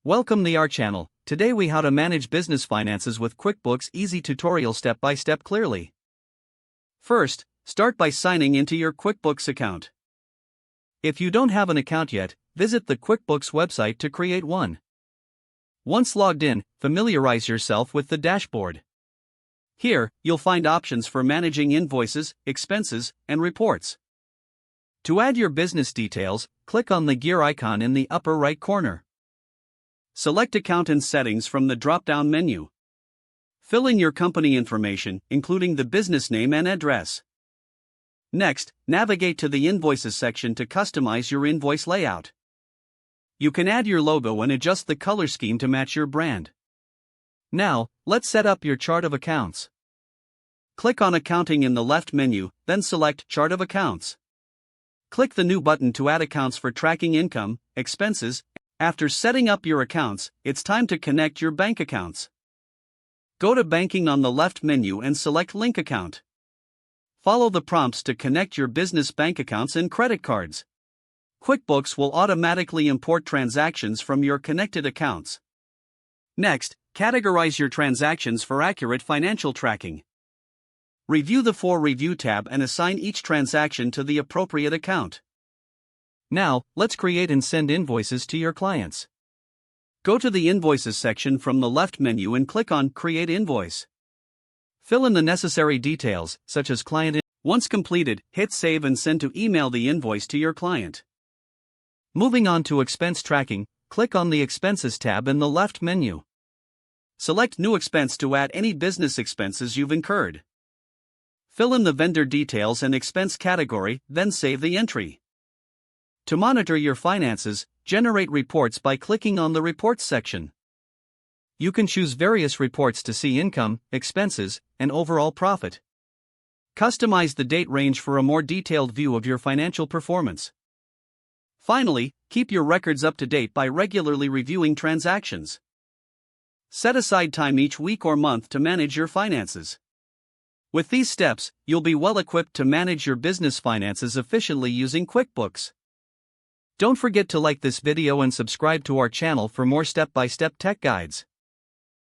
Welcome to our channel. Today we how to manage business finances with QuickBooks easy tutorial step by step clearly. First, start by signing into your QuickBooks account. If you don't have an account yet, visit the QuickBooks website to create one. Once logged in, familiarize yourself with the dashboard. Here, you'll find options for managing invoices, expenses, and reports. To add your business details, click on the gear icon in the upper right corner. Select Account and Settings from the drop-down menu. Fill in your company information, including the business name and address. Next, navigate to the Invoices section to customize your invoice layout. You can add your logo and adjust the color scheme to match your brand. Now, let's set up your chart of accounts. Click on Accounting in the left menu, then select Chart of Accounts. Click the New button to add accounts for tracking income, expenses. After setting up your accounts, it's time to connect your bank accounts. Go to Banking on the left menu and select Link Account. Follow the prompts to connect your business bank accounts and credit cards. QuickBooks will automatically import transactions from your connected accounts. Next, categorize your transactions for accurate financial tracking. Review the For Review tab and assign each transaction to the appropriate account. Now, let's create and send invoices to your clients. Go to the Invoices section from the left menu and click on Create Invoice. Fill in the necessary details, such as client. Once completed, hit Save and send to email the invoice to your client. Moving on to expense tracking, click on the Expenses tab in the left menu. Select New Expense to add any business expenses you've incurred. Fill in the vendor details and expense category, then save the entry. To monitor your finances, generate reports by clicking on the Reports section. You can choose various reports to see income, expenses, and overall profit. Customize the date range for a more detailed view of your financial performance. Finally, keep your records up to date by regularly reviewing transactions. Set aside time each week or month to manage your finances. With these steps, you'll be well equipped to manage your business finances efficiently using QuickBooks. Don't forget to like this video and subscribe to our channel for more step-by-step tech guides.